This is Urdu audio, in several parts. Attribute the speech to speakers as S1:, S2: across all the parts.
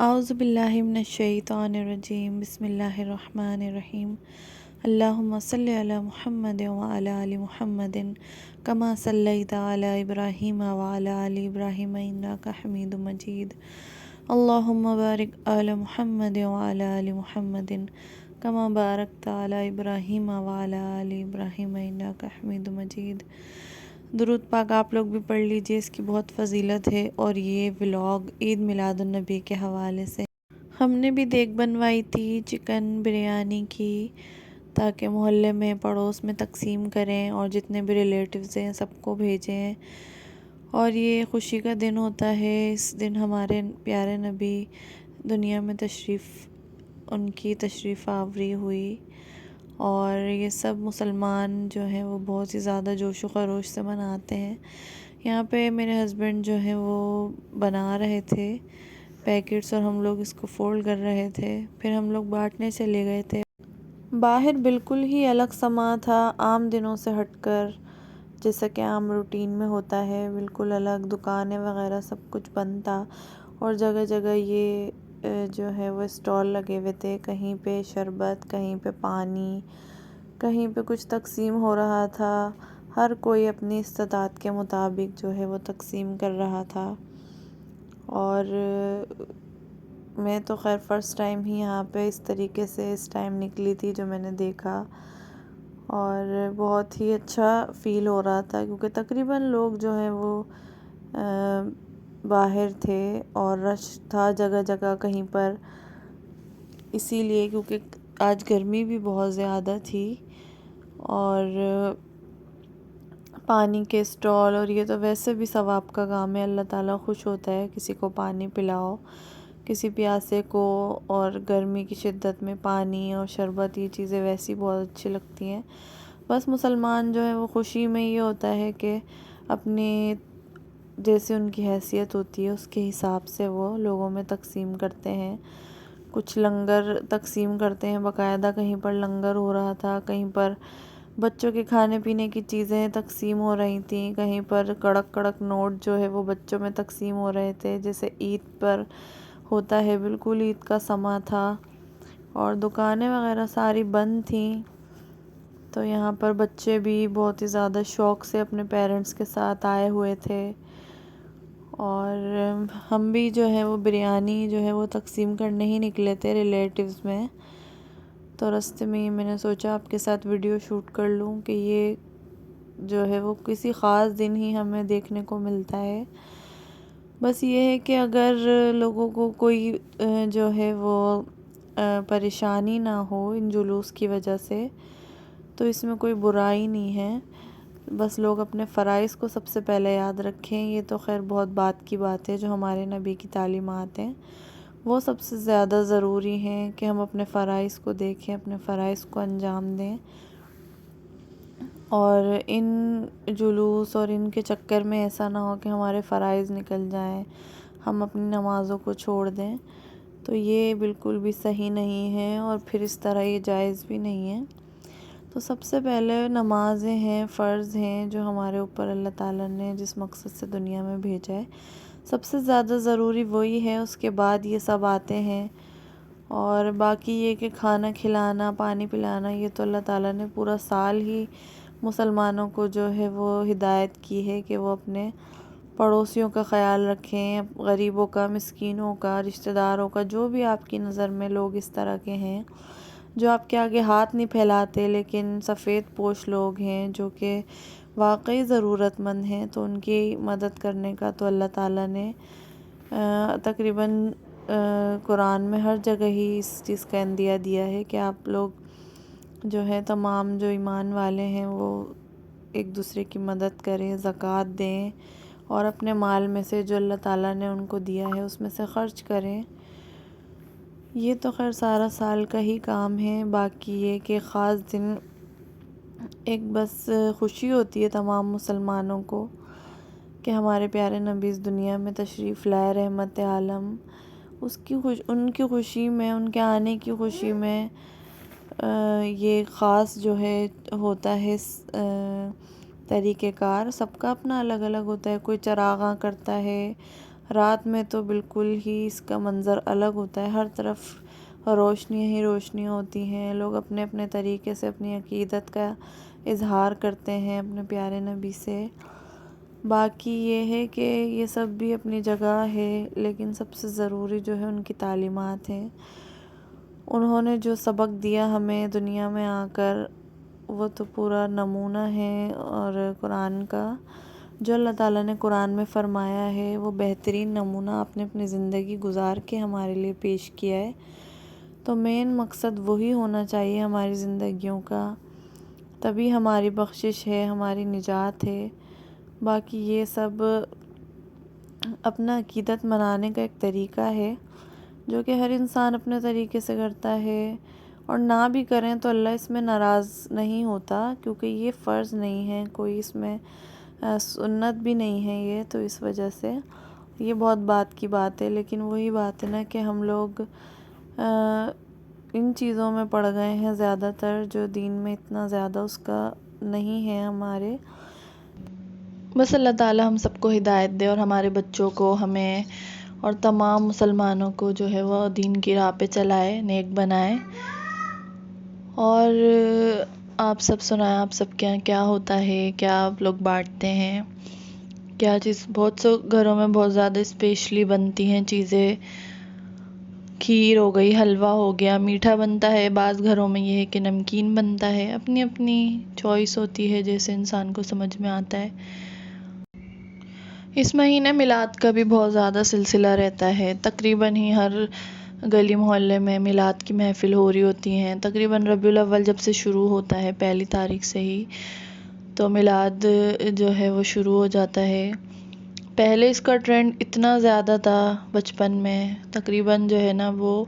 S1: اعوذ باللہ من الشیطان الرجیم بسم اللہ الرحمن الرحیم اللہم صلی علی محمد وعلی آل محمد کما صلیت علی ابراہیم وعلی آل ابراہیم انک حمید مجید اللہم بارک علی محمد وعلی آل محمد کما بارکت علی ابراہیم وعلی آل ابراہیم انک حمید مجید۔ درود پاک آپ لوگ بھی پڑھ لیجئے، اس کی بہت فضیلت ہے۔ اور یہ ولاگ عید میلاد النبی کے حوالے سے ہم نے بھی دیگ بنوائی تھی چکن بریانی کی، تاکہ محلے میں پڑوس میں تقسیم کریں اور جتنے بھی ریلیٹیوز ہیں سب کو بھیجیں۔ اور یہ خوشی کا دن ہوتا ہے، اس دن ہمارے پیارے نبی دنیا میں ان کی تشریف آوری ہوئی، اور یہ سب مسلمان جو ہیں وہ بہت ہی زیادہ جوش و خروش سے مناتے ہیں۔ یہاں پہ میرے ہسبینڈ جو ہیں وہ بنا رہے تھے پیکٹس، اور ہم لوگ اس کو فولڈ کر رہے تھے، پھر ہم لوگ بانٹنے چلے گئے تھے۔ باہر بالکل ہی الگ سما تھا، عام دنوں سے ہٹ کر، جیسا کہ عام روٹین میں ہوتا ہے، بالکل الگ، دکانیں وغیرہ سب کچھ بند تھا، اور جگہ جگہ یہ جو ہے وہ اسٹال لگے ہوئے تھے، کہیں پہ شربت، کہیں پہ پانی، کہیں پہ کچھ تقسیم ہو رہا تھا۔ ہر کوئی اپنی استطاعت کے مطابق جو ہے وہ تقسیم کر رہا تھا۔ اور میں تو خیر فرسٹ ٹائم ہی یہاں پہ اس طریقے سے اس ٹائم نکلی تھی جو میں نے دیکھا، اور بہت ہی اچھا فیل ہو رہا تھا، کیونکہ تقریباً لوگ جو ہیں وہ باہر تھے اور رش تھا جگہ جگہ کہیں پر، اسی لیے کیونکہ آج گرمی بھی بہت زیادہ تھی، اور پانی کے اسٹال، اور یہ تو ویسے بھی ثواب کا کام ہے، اللہ تعالیٰ خوش ہوتا ہے کسی کو پانی پلاؤ، کسی پیاسے کو، اور گرمی کی شدت میں پانی اور شربت یہ چیزیں ویسی بہت اچھی لگتی ہیں۔ بس مسلمان جو ہے وہ خوشی میں یہ ہوتا ہے کہ اپنی جیسے ان کی حیثیت ہوتی ہے اس کے حساب سے وہ لوگوں میں تقسیم کرتے ہیں۔ کچھ لنگر تقسیم کرتے ہیں باقاعدہ، کہیں پر لنگر ہو رہا تھا، کہیں پر بچوں کے کھانے پینے کی چیزیں تقسیم ہو رہی تھیں، کہیں پر کڑک کڑک نوٹ جو ہے وہ بچوں میں تقسیم ہو رہے تھے، جیسے عید پر ہوتا ہے، بالکل عید کا سما تھا، اور دکانیں وغیرہ ساری بند تھیں۔ تو یہاں پر بچے بھی بہت ہی زیادہ شوق سے اپنے پیرنٹس کے ساتھ آئے ہوئے تھے، اور ہم بھی جو ہے وہ بریانی جو ہے وہ تقسیم کرنے ہی نکلے تھے ریلیٹیوز میں، تو راستے میں میں نے سوچا آپ کے ساتھ ویڈیو شوٹ کر لوں کہ یہ جو ہے وہ کسی خاص دن ہی ہمیں دیکھنے کو ملتا ہے۔ بس یہ ہے کہ اگر لوگوں کو کوئی جو ہے وہ پریشانی نہ ہو ان جلوس کی وجہ سے، تو اس میں کوئی برائی نہیں ہے، بس لوگ اپنے فرائض کو سب سے پہلے یاد رکھیں۔ یہ تو خیر بہت بات کی بات ہے، جو ہمارے نبی کی تعلیمات ہیں وہ سب سے زیادہ ضروری ہیں کہ ہم اپنے فرائض کو دیکھیں، اپنے فرائض کو انجام دیں، اور ان جلوس اور ان کے چکر میں ایسا نہ ہو کہ ہمارے فرائض نکل جائیں، ہم اپنی نمازوں کو چھوڑ دیں، تو یہ بالکل بھی صحیح نہیں ہے، اور پھر اس طرح یہ جائز بھی نہیں ہے۔ تو سب سے پہلے نمازیں ہیں، فرض ہیں، جو ہمارے اوپر اللہ تعالیٰ نے جس مقصد سے دنیا میں بھیجا ہے، سب سے زیادہ ضروری وہی ہے، اس کے بعد یہ سب آتے ہیں۔ اور باقی یہ کہ کھانا کھلانا، پانی پلانا، یہ تو اللہ تعالیٰ نے پورا سال ہی مسلمانوں کو جو ہے وہ ہدایت کی ہے کہ وہ اپنے پڑوسیوں کا خیال رکھیں، غریبوں کا، مسکینوں کا، رشتہ داروں کا، جو بھی آپ کی نظر میں لوگ اس طرح کے ہیں جو آپ کے آگے ہاتھ نہیں پھیلاتے لیکن سفید پوش لوگ ہیں جو کہ واقعی ضرورت مند ہیں، تو ان کی مدد کرنے کا تو اللہ تعالیٰ نے تقریباً قرآن میں ہر جگہ ہی اس چیز کا عندیہ دیا ہے کہ آپ لوگ جو ہے تمام جو ایمان والے ہیں وہ ایک دوسرے کی مدد کریں، زکوٰۃ دیں، اور اپنے مال میں سے جو اللہ تعالیٰ نے ان کو دیا ہے اس میں سے خرچ کریں۔ یہ تو خیر سارا سال کا ہی کام ہے، باقی یہ کہ خاص دن ایک بس خوشی ہوتی ہے تمام مسلمانوں کو کہ ہمارے پیارے نبی اس دنیا میں تشریف لائے، رحمت عالم، ان کی خوشی میں، ان کے آنے کی خوشی میں یہ خاص جو ہے ہوتا ہے طریقہ کار، سب کا اپنا الگ الگ ہوتا ہے، کوئی چراغاں کرتا ہے، رات میں تو بالکل ہی اس کا منظر الگ ہوتا ہے، ہر طرف روشنیاں ہی روشنیاں ہوتی ہیں، لوگ اپنے اپنے طریقے سے اپنی عقیدت کا اظہار کرتے ہیں اپنے پیارے نبی سے۔ باقی یہ ہے کہ یہ سب بھی اپنی جگہ ہے، لیکن سب سے ضروری جو ہے ان کی تعلیمات ہیں۔ انہوں نے جو سبق دیا ہمیں دنیا میں آ کر، وہ تو پورا نمونہ ہے، اور قرآن کا جو اللہ تعالیٰ نے قرآن میں فرمایا ہے وہ بہترین نمونہ آپ نے اپنی زندگی گزار کے ہمارے لیے پیش کیا ہے۔ تو مین مقصد وہی ہونا چاہیے ہماری زندگیوں کا، تبھی ہماری بخشش ہے، ہماری نجات ہے۔ باقی یہ سب اپنا عقیدت منانے کا ایک طریقہ ہے جو کہ ہر انسان اپنے طریقے سے کرتا ہے، اور نہ بھی کریں تو اللہ اس میں ناراض نہیں ہوتا، کیونکہ یہ فرض نہیں ہے، کوئی اس میں سنت بھی نہیں ہے یہ، تو اس وجہ سے یہ بہت بات کی بات ہے۔ لیکن وہی بات ہے نا کہ ہم لوگ ان چیزوں میں پڑ گئے ہیں زیادہ تر، جو دین میں اتنا زیادہ اس کا نہیں ہے ہمارے۔ بس اللہ تعالیٰ ہم سب کو ہدایت دے، اور ہمارے بچوں کو، ہمیں اور تمام مسلمانوں کو جو ہے وہ دین کی راہ پہ چلائے، نیک بنائے۔ اور آپ سب سنائیں، آپ سب کے یہاں کیا ہوتا ہے، کیا آپ لوگ بانٹتے ہیں، کیا چیز؟ بہت سے گھروں میں بہت زیادہ اسپیشلی بنتی ہیں چیزیں، کھیر ہو گئی، حلوہ ہو گیا، میٹھا بنتا ہے، بعض گھروں میں یہ ہے کہ نمکین بنتا ہے، اپنی اپنی چوائس ہوتی ہے جیسے انسان کو سمجھ میں آتا ہے۔ اس مہینے میلاد کا بھی بہت زیادہ سلسلہ رہتا ہے، تقریباً ہی ہر گلی محلے میں میلاد کی محفل ہو رہی ہوتی ہیں۔ تقریباً ربیع الاول جب سے شروع ہوتا ہے، پہلی تاریخ سے ہی تو میلاد جو ہے وہ شروع ہو جاتا ہے۔ پہلے اس کا ٹرینڈ اتنا زیادہ تھا بچپن میں، تقریباً جو ہے نا وہ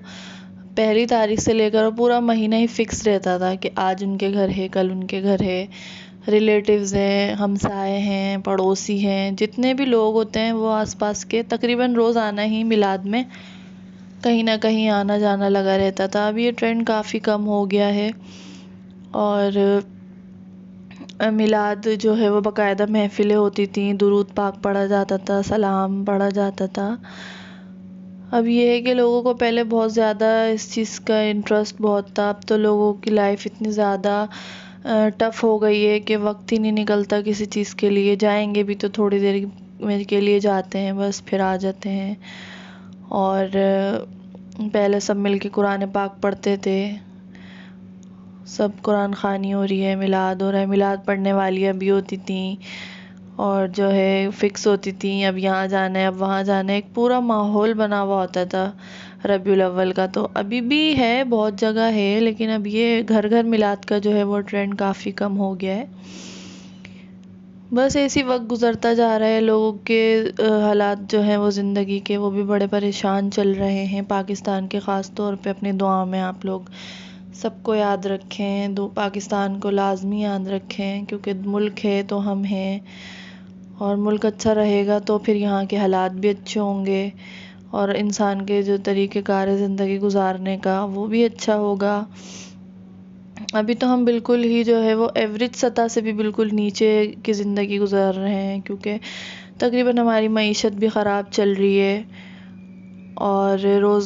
S1: پہلی تاریخ سے لے کر پورا مہینہ ہی فکس رہتا تھا کہ آج ان کے گھر ہے، کل ان کے گھر ہے، ریلیٹیوز ہیں، ہمسائے ہیں، پڑوسی ہیں، جتنے بھی لوگ ہوتے ہیں وہ آس پاس کے، تقریباً روز آنا ہی میلاد میں کہیں نہ کہیں آنا جانا لگا رہتا تھا۔ اب یہ ٹرینڈ کافی کم ہو گیا ہے، اور میلاد جو ہے وہ باقاعدہ محفلیں ہوتی تھیں، درود پاک پڑھا جاتا تھا، سلام پڑھا جاتا تھا۔ اب یہ ہے کہ لوگوں کو پہلے بہت زیادہ اس چیز کا انٹرسٹ بہت تھا، اب تو لوگوں کی لائف اتنی زیادہ ٹف ہو گئی ہے کہ وقت ہی نہیں نکلتا کسی چیز کے لیے، جائیں گے بھی تو تھوڑی دیر کے لیے جاتے ہیں، بس پھر آ جاتے ہیں۔ اور پہلے سب مل کے قرآن پاک پڑھتے تھے، سب قرآن خوانی ہو رہی ہے، میلاد ہو رہا ہے، میلاد پڑھنے والیاں بھی ہوتی تھیں، اور جو ہے فکس ہوتی تھیں، اب یہاں جانا ہے، اب وہاں جانا ہے، ایک پورا ماحول بنا ہوا ہوتا تھا ربیع الاول کا۔ تو ابھی بھی ہے، بہت جگہ ہے، لیکن اب یہ گھر گھر میلاد کا جو ہے وہ ٹرینڈ کافی کم ہو گیا ہے۔ بس ایسی وقت گزرتا جا رہا ہے، لوگوں کے حالات جو ہیں وہ زندگی کے، وہ بھی بڑے پریشان چل رہے ہیں۔ پاکستان کے خاص طور پہ اپنی دعاؤں میں آپ لوگ سب کو یاد رکھیں، پاکستان کو لازمی یاد رکھیں، کیونکہ ملک ہے تو ہم ہیں، اور ملک اچھا رہے گا تو پھر یہاں کے حالات بھی اچھے ہوں گے، اور انسان کے جو طریقہ کار ہے زندگی گزارنے کا وہ بھی اچھا ہوگا۔ ابھی تو ہم بالکل ہی جو ہے وہ ایوریج سطح سے بھی بالکل نیچے کی زندگی گزار رہے ہیں، کیونکہ تقریباً ہماری معیشت بھی خراب چل رہی ہے، اور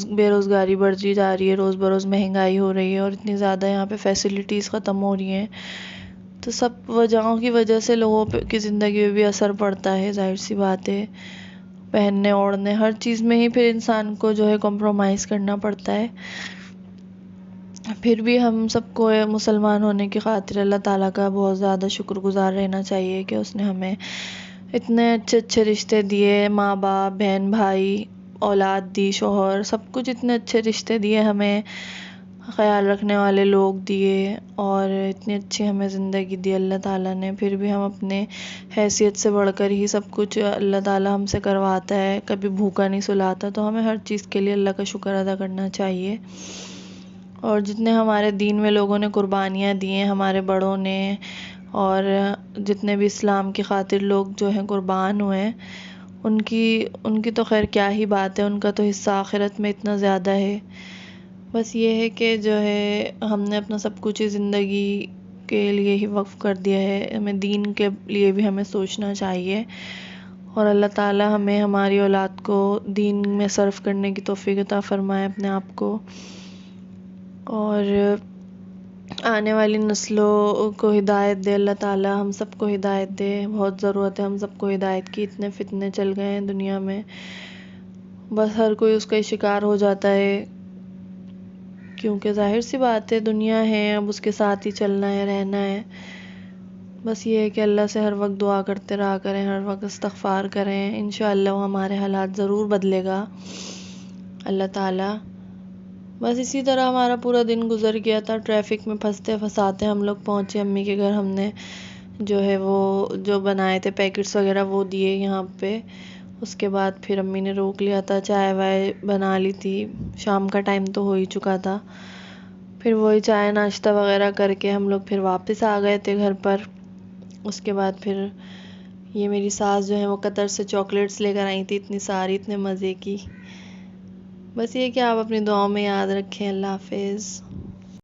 S1: بے روزگاری بڑھتی جا رہی ہے، روز بروز مہنگائی ہو رہی ہے، اور اتنی زیادہ یہاں پہ فیسلٹیز ختم ہو رہی ہیں، تو سب وجہوں کی وجہ سے لوگوں کی زندگی میں بھی اثر پڑتا ہے، ظاہر سی بات ہے۔ پہننے اوڑھنے ہر چیز میں ہی پھر انسان کو جو ہے کمپرومائز کرنا پڑتا ہے۔ پھر بھی ہم سب کو مسلمان ہونے کی خاطر اللہ تعالیٰ کا بہت زیادہ شکر گزار رہنا چاہیے کہ اس نے ہمیں اتنے اچھے اچھے رشتے دیے، ماں باپ، بہن بھائی، اولاد دی، شوہر، سب کچھ اتنے اچھے رشتے دیے ہمیں، خیال رکھنے والے لوگ دیے، اور اتنی اچھی ہمیں زندگی دی اللہ تعالیٰ نے۔ پھر بھی ہم اپنے حیثیت سے بڑھ کر ہی سب کچھ اللہ تعالیٰ ہم سے کرواتا ہے، کبھی بھوکا نہیں سلاتا، تو ہمیں ہر چیز کے لیے اللہ کا شکر ادا کرنا چاہیے۔ اور جتنے ہمارے دین میں لوگوں نے قربانیاں دی ہیں، ہمارے بڑوں نے، اور جتنے بھی اسلام کی خاطر لوگ جو ہیں قربان ہوئے ہیں، ان کی تو خیر کیا ہی بات ہے، ان کا تو حصہ آخرت میں اتنا زیادہ ہے۔ بس یہ ہے کہ جو ہے ہم نے اپنا سب کچھ زندگی کے لیے ہی وقف کر دیا ہے، ہمیں دین کے لیے بھی ہمیں سوچنا چاہیے، اور اللہ تعالی ہمیں ہماری اولاد کو دین میں صرف کرنے کی توفیق عطا فرمائے اپنے آپ کو، اور آنے والی نسلوں کو ہدایت دے اللہ تعالی، ہم سب کو ہدایت دے، بہت ضرورت ہے ہم سب کو ہدایت کی، اتنے فتنے چل گئے ہیں دنیا میں، بس ہر کوئی اس کا شکار ہو جاتا ہے، کیونکہ ظاہر سی بات ہے دنیا ہے، اب اس کے ساتھ ہی چلنا ہے، رہنا ہے۔ بس یہ ہے کہ اللہ سے ہر وقت دعا کرتے رہا کریں، ہر وقت استغفار کریں، انشاءاللہ وہ ہمارے حالات ضرور بدلے گا اللہ تعالی۔ بس اسی طرح ہمارا پورا دن گزر گیا تھا، ٹریفک میں پھنستے پھنساتے ہم لوگ پہنچے امی کے گھر، ہم نے جو ہے وہ جو بنائے تھے پیکٹس وغیرہ وہ دیے یہاں پہ، اس کے بعد پھر امی نے روک لیا تھا، چائے وائے بنا لی تھی، شام کا ٹائم تو ہو ہی چکا تھا، پھر وہی چائے ناشتہ وغیرہ کر کے ہم لوگ پھر واپس آ گئے تھے گھر پر۔ اس کے بعد پھر یہ میری ساس جو ہے وہ قطر سے چاکلیٹس لے کر آئی تھی، اتنی ساری، اتنے مزے کی۔ بس یہ کہ آپ اپنی دعاؤں میں یاد رکھیں۔ اللہ حافظ۔